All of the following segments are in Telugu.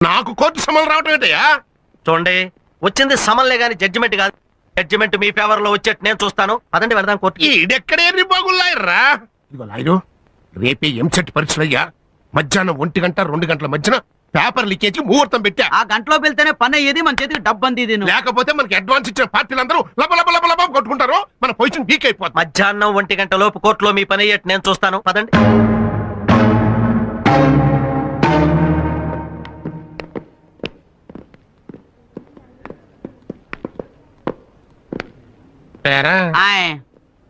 నాకు కోర్టు సమన్లు రావటం ఏంటయ్యా? చూడండి, వచ్చింది సమన్లే గాని జడ్జిమెంట్ కాదు. జడ్జిమెంట్ మీ ఫేవర్ లో వచ్చేట్టు నేను చూస్తాను. అదండి వెళ్దాం కోర్టు. ఈడెక్కడ ఎన్ని బాగున్నాయర్రా? ఇదిగో లాయరు, రేపే ఎంసెట్ పరీక్షలయ్యా. మధ్యాహ్నం 1 గంట 2 గంటల మధ్యన పేపర్ లీకేజ్ ముహూర్తం పెట్టా. ఆ గంటలో వెళ్తేనే పని అయ్యేది, మన చేతికి డబ్బు అంది. లేకపోతే మనకి అడ్వాన్స్ ఇచ్చిన పార్టీలందరూ లబ లబ లబ లబ కొట్టుకుంటారు, మన పొజిషన్ వీక్ అయిపోతుంది. మధ్యాహ్నం 1 గంట లోపు కోర్టులో మీ పని అయ్యేట్టు నేను చూస్తాను. పదండి.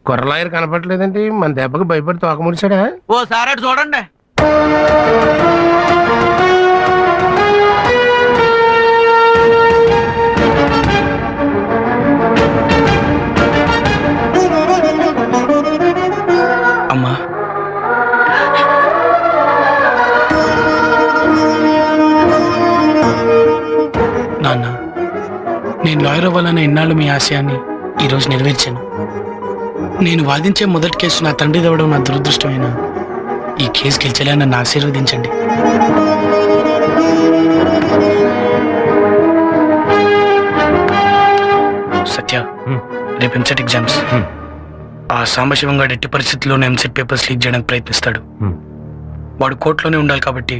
కుర్రలాయర్ కనపడలేదండి. మన దెబ్బకి భయపడి తోక ముడిచాడా? ఓ సార్ అటు చూడండి. అమ్మా, నాన్న, నేను లాయర్ అవ్వాలన్న ఇన్నాళ్ళు మీ ఆశయాన్ని ఈరోజు నెరవేర్చాను. నేను వాదించే మొదటి కేసు నా తండ్రి దవ్వడం నా దురదృష్టమైన ఈ కేసు గెలిచేలా నన్ను ఆశీర్వదించండి. సత్య, రేపు ఎంసెట్ ఎగ్జామ్స్. ఆ సాంబశివం గారు ఎట్టి పరిస్థితుల్లోనే ఎంసెట్ పేపర్స్ లీక్ చేయడానికి ప్రయత్నిస్తాడు. వాడు కోర్టులోనే ఉండాలి కాబట్టి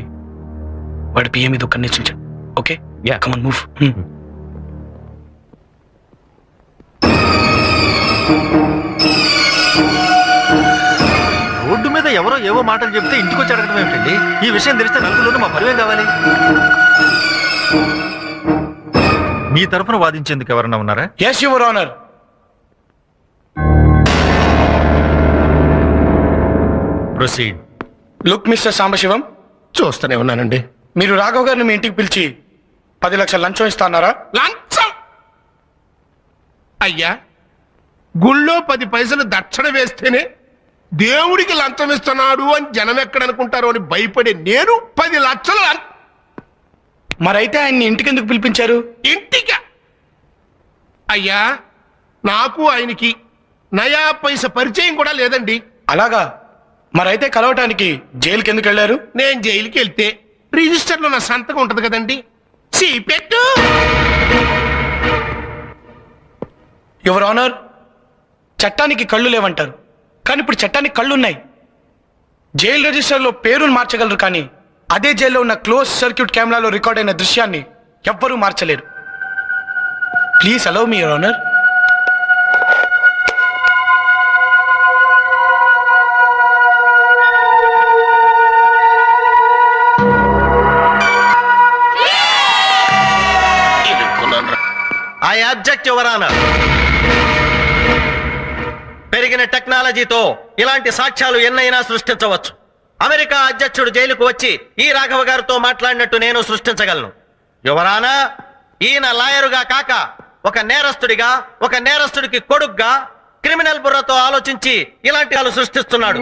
వాడి పిఏ మీద ఒక నిశ్చించాడు. Okay, come on move. Road మీద ఎవరో ఏవో మాటలు చెప్తే ఇంటికి వచ్చి అడగడం ఏమిటండి? ఈ విషయం తెలిస్తే నలుగురు మా పరివేం కావాలి. మీ తరఫున వాదించేందుకు ఎవరన్నా ఉన్నారా? yes your honor. Proceed. Look mister Sambasivam, చూస్తూనే ఉన్నానండి. మీరు రాఘవ్ గారిని మీ ఇంటికి పిలిచి 10 లక్షల లంచం ఇస్తాన్నారా? లంచం? అయ్యా, గుళ్ళో 10 పైసలు దక్షిణ వేస్తేనే దేవుడికి లంచం ఇస్తున్నాడు అని జనం ఎక్కడనుకుంటారో అని భయపడే నేను 10 లక్షలు మరైతే ఆయన్ని ఇంటికి ఎందుకు పిలిపించారు? ఇంటికా? అయ్యా, నాకు ఆయనకి నయా పైస పరిచయం కూడా లేదండి. అలాగా? మరైతే కలవటానికి జైలుకి ఎందుకు వెళ్ళారు? నేను జైలుకి వెళ్తే రిజిస్టర్లో నా సంతకం ఉంటది కదండి. పెట్టు. యువర్ ఆనర్, చట్టానికి కళ్ళు లేవంటారు, కానీ ఇప్పుడు చట్టానికి కళ్ళున్నాయి. జైలు రిజిస్టర్లో పేరును మార్చగలరు, కానీ అదే జైల్లో ఉన్న క్లోజ్ సర్క్యూట్ కెమెరాలో రికార్డ్ అయిన దృశ్యాన్ని ఎవ్వరూ మార్చలేరు. Please allow me your honour. I object your honour. పెరిగిన టెక్నాలజీతో ఇలాంటి సాక్ష్యాలు ఎన్నైనా సృష్టించవచ్చు. అమెరికా అధ్యక్షుడు జైలుకు వచ్చి ఈ రాఘవ గారితో మాట్లాడినట్టు నేను సృష్టించగలను. యువర్ ఆనర్, ఈయన లాయరుగా కాక ఒక నేరస్తుడిగా, ఒక నేరస్తుడికి కొడుగ్గా క్రిమినల్ బుర్రతో ఆలోచించి ఇలాంటి వాళ్ళు సృష్టిస్తున్నాడు.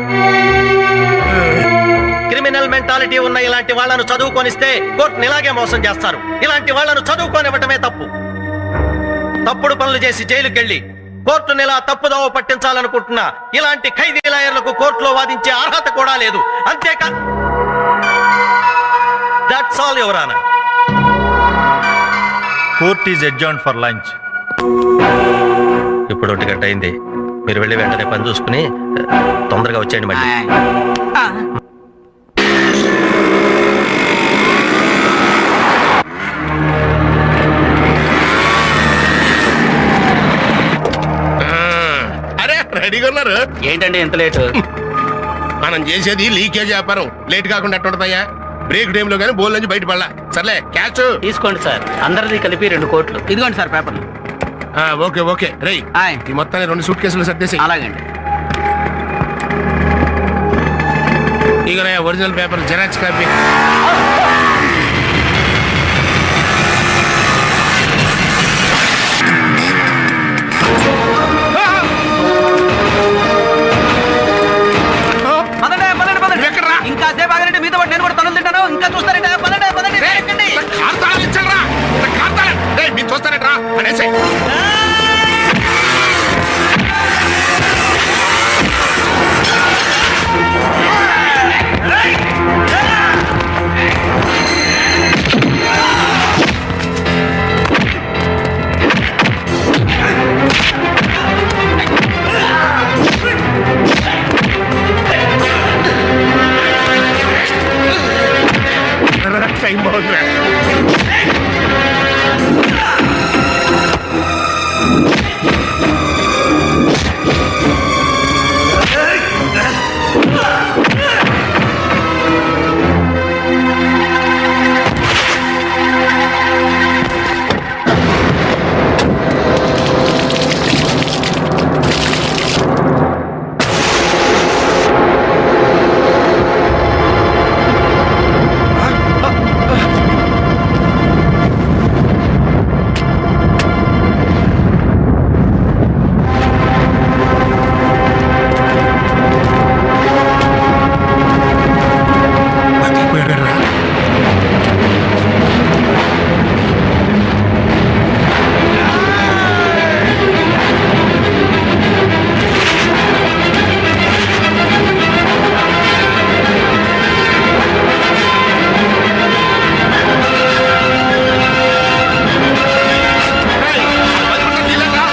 క్రిమినల్ మెంటాలిటీ ఉన్న ఇలాంటి వాళ్లను చదువుకొనిస్తే కోర్టుని ఇలాగే మోసం చేస్తారు. ఇలాంటి వాళ్లను చదువుకోనివ్వటమే తప్పు. తప్పుడు పనులు చేసి జైలుకెళ్లి కోర్టుని ఇలా తప్పుదోవ పట్టించాలనుకుంటున్న ఇలాంటి ఖైదీ లాయర్లకు కోర్టులో వాదించే అర్హత కూడా లేదు. అంతేకా, that's all your honour. Court is adjourned for lunch. ఇప్పుడు 1 గంట అయింది. మీరు వెళ్ళి వెంటనే పని చూసుకుని తొందరగా వచ్చేయండి మళ్ళీ. రెడీగా ఉన్నారు? ఏంటండి ఎంత లేటు? మనం చేసేది లీకేజ్ వ్యాపారం. లేట్ కాకుండా ఎట్టుంటదయ్యా? బ్రేక్ టైమ్ లో కానీ బోల్ నుంచి బయట పడలా. సర్లే, క్యాష్ తీసుకోండి సార్. అందరిది కలిపి 2 కోట్లు. ఇదిగోండి సార్ పేపర్లు. Okay okay. రై, ఈ మొత్తాన్ని 2 సూట్ కేసులు సర్దేసి. అలాగండి. ఇక ఒరిజినల్ పేపర్ జెరాక్స్ కాపీ. ఇంకా సేపు ఆగండి, మీతో నేను కూడా తనులు తింటాను. ఇంకా చూస్తారంటే పదండి పదండి. మీరు చూస్తారంటరా అనేసి. వదిలిరా. బతికిపోయాడురా. రేయ్, బతికున్న నీళ్ళరా.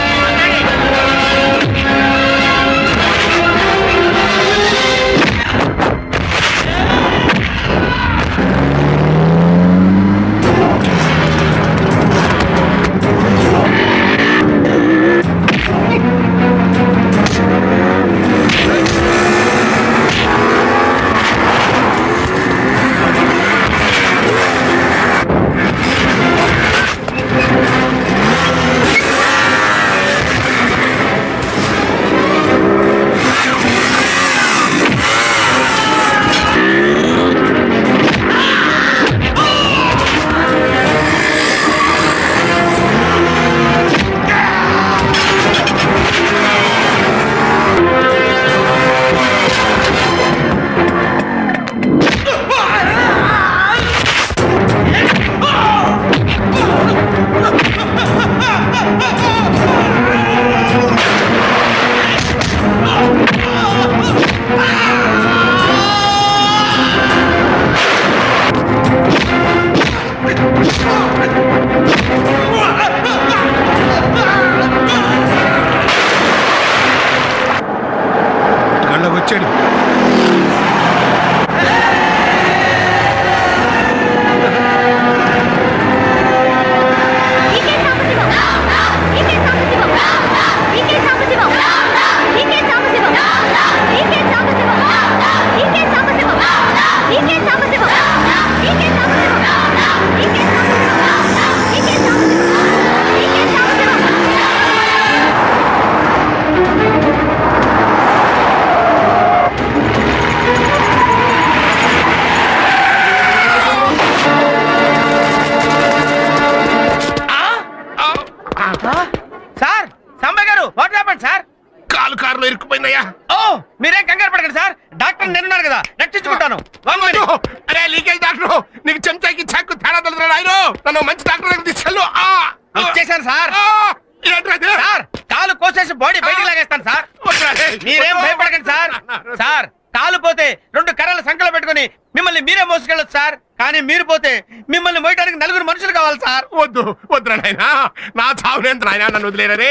గళ్ళ వచ్చాడు. సార్ సంబయ్య గారు వాట్ హ్యాపెండ్ సార్? కాలు కారులో ఇరుక్కుపోయిందయ్యా. ఓ మీరేం కంగారు పడకండి సార్, డాక్టర్ నేనున్నాను కదా, రక్షించుకుంటాను. అయ్యో, అరే లీకేజ్ డాక్టర్, నీకు చెంచాకి చాకు తేడా తెలుసు ఆయన. నన్ను మంచి డాక్టర్ దగ్గర తీసుకెళ్ళు. ఇచ్చేసాను సార్. ఏంట్రా ఇది? సార్ కాలు కోసేసి బాడీ బయటికి లాగేస్తాను సార్. వద్దురా, రే. మీరేం భయపడకండి సార్. సార్ కాలు పోతే 2 కర్రలు సంకలో పెట్టుకుని మిమ్మల్ని మీరే మోసుకెళ్ళొచ్చు సార్. కానీ మీరు పోతే మిమ్మల్ని మోయడానికి 4 మనుషులు కావాలి సార్. వద్దు వద్దురా నాయనా, నా చావునేంత నాయనా, నన్ను వదిలేరా రే.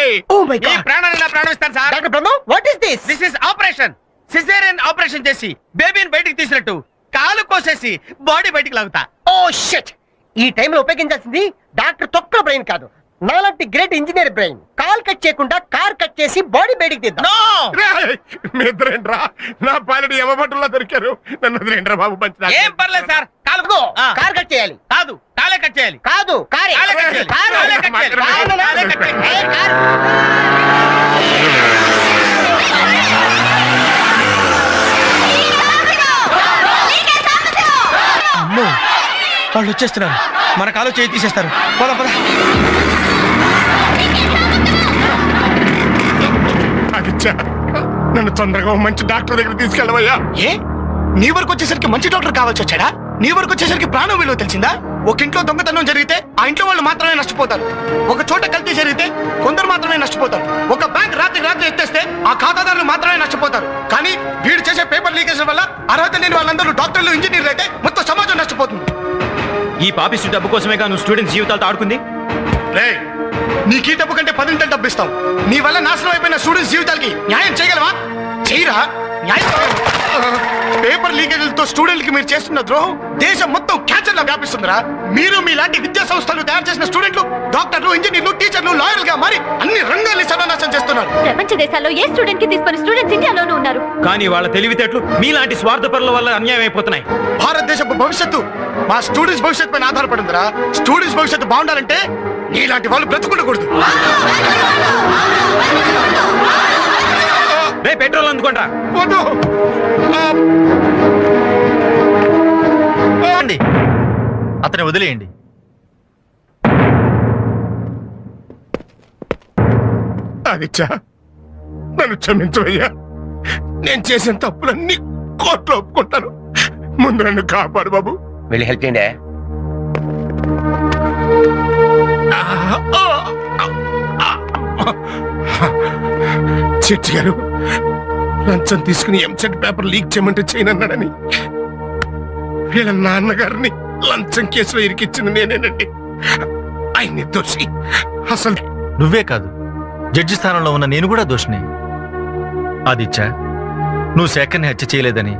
ఈ ప్రాణాన్ని నా ప్రాణం ఇస్తాను sir. Doctor Brahma what is this? This is operation. Caesarean operation చేసి బేబీని బయటికి తీసినట్టు కాలు కోసేసి బాడీ బయటికి లాగుతా. Oh shit! ఈ టైంలో ఉపయోగించాల్సింది డాక్టర్ తొక్కల బ్రెయిన్ కాదు, నాలాంటి great engineer brain. Call cut చేయకుండా కార్ కట్ చేసి బాడీ బయటికి తీద్దాం. నో రేయ్, మీ ఇద్దరేంట్రా నా పైలట్ యమభట్టుల్లో దొరికారు. నన్ను వదిలేంట్రా బాబు, మంచి ఏం పర్లేదు సార్. కాలు ఇదిగో, ఆ. కార్ కట్ చేయాలి. కాదు కాలే కట్ చేయాలి. కాదు కారే. కాలే కట్ చేయాలి. కారు. కాలే కట్ చేయాలి. కారు. కాలే కట్ చేయాలి. ఏ, కారు. అమ్మో వాళ్ళు వచ్చేస్తున్నారు, మన కాలు చేయి తీసేస్తారు. పద పద. ఆదిత్య, నన్ను తొందరగా ఓ మంచి డాక్టర్ దగ్గర తీసుకెళ్ళవయ్యా. ఏ నీ వరకు వచ్చేసరికి మంచి డాక్టర్ కావాల్సి వచ్చాడా? నీ వరకు వచ్చేసరికి ప్రాణం విలువ తెలిసిందా? ఒక ఇంట్లో దొంగతనం జరిగితే ఆ ఇంట్లో వాళ్ళు మాత్రమే నష్టపోతారు. ఒక చోట కల్తీ జరిగితే కొందరు మాత్రమే నష్టపోతారు. ఒక బ్యాంక్ రాత్రి ఎత్తేస్తే ఆ ఖాతాదారులు మాత్రమే నష్టపోతారు. కానీ వీడు చేసే పేపర్ లీకేజ్ వల్ల అర్హత లేని వాళ్ళందరూ డాక్టర్లు, ఇంజనీర్లు అయితే మొత్తం సమాజం నష్టపోతుంది. ఈ పాపిస్టు డబ్బు కోసమేగా నువ్వు స్టూడెంట్స్ జీవితాలతో ఆడుకుంది. రేయ్, నీకు ఈ డబ్బు కంటే 10 డబ్బు ఇస్తాం. నీ వల్ల నాశనం అయిపోయిన స్టూడెంట్స్ జీవితాలకి న్యాయం చేయగలవా? చేయరా? న్యాయం పేపర్ లీకేజ్లతో స్టూడెంట్లకి మీరు చేస్తున్న ద్రోహం దేశం మొత్తం మొత్తం క్యాన్సర్ లా వ్యాపిస్తుందిరా. మీరు మీలాంటి విద్యా సంస్థలు తయారు చేసిన స్టూడెంట్లు డాక్టర్లు, ఇంజనీర్లు, టీచర్లు, లాయర్లుగా మారి అన్ని రంగాల్ని సర్వనాశనం చేస్తున్నారు. ప్రపంచ దేశాల్లో ఏ స్టూడెంట్ కి తీసుకుని స్టూడెంట్స్ ఇండియాలోనూ ఉన్నారు. కానీ వాళ్ళ తెలివితేటలు మీలాంటి స్వార్థపరుల వల్ల అన్యాయం అయిపోతున్నాయి. భారతదేశపు భవిష్యత్తు మా స్టూడెంట్స్ భవిష్యత్తు పైన ఆధారపడిందిరా. స్టూడెంట్స్ భవిష్యత్తు బాగుండాలంటే నీలాంటి వాళ్ళు బ్రతుకుండకూడదు. రే పెట్రోల్ అందుకుంటా. వద్దు. అతని వదిలేయండి. ఆదిత్య, నన్ను క్షమించవయ్యా. నేను చేసిన తప్పులన్నీ కోర్టులో ఒప్పుకుంటాను. ముందు నన్ను కాపాడు బాబు. వెళ్ళి హెల్ప్ చేయండి. జడ్జి గారు లంచం తీసుకుని ఎంసెట్ పేపర్ లీక్ చేయమంటే చేయనన్నాడని వీళ్ళ నాన్నగారిని లంచం కేసులో ఇరికిచ్చింది నేనేనండి. ఆయన నిర్దోషి. అసలు నువ్వే కాదు, జడ్జి స్థానంలో ఉన్న నేను కూడా దోషిని. ఆదిత్య, నువ్వు శేఖర్ని హత్య చేయలేదని,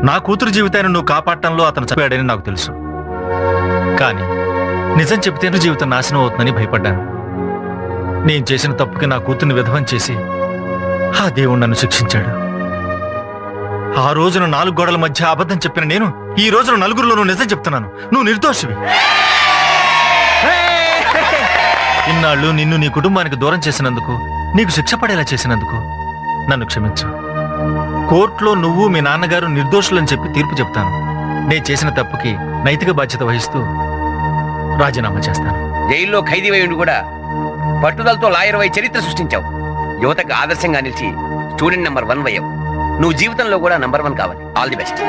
నా కూతురు జీవితాన్ని నువ్వు కాపాడటంలో అతను చంపాడని నాకు తెలుసు. కానీ నిజం చెబితే నా జీవితం నాశనం అవుతుందని భయపడ్డాను. నేను చేసిన తప్పుకి నా కూతుర్ని విధవం చేసి ఆ దేవుడు నన్ను శిక్షించాడు. ఆ రోజున 4 గోడల మధ్య అబద్ధం చెప్పిన నేను ఈ రోజున నలుగురిలోనూ నిజం చెప్తున్నాను. నువ్వు నిర్దోషివి. ఇన్నాళ్ళు నిన్ను నీ కుటుంబానికి దూరం చేసినందుకు, నీకు శిక్ష పడేలా చేసినందుకు నన్ను క్షమించు. కోర్టులో నువ్వు మీ నాన్నగారు నిర్దోషులని చెప్పి తీర్పు చెప్తాను. నేను చేసిన తప్పుకి నైతిక బాధ్యత వహిస్తూ రాజీనామా చేస్తాను. జైల్లో ఖైదీ ఉండి కూడా పట్టుదలతో లాయర్ వై చరిత్ర సృష్టించావు. యువతకు ఆదర్శంగా నిలిచి స్టూడెంట్ నెంబర్ 1 అయ్యావు. నువ్వు జీవితంలో కూడా నెంబర్ 1 కావాలి. All the best.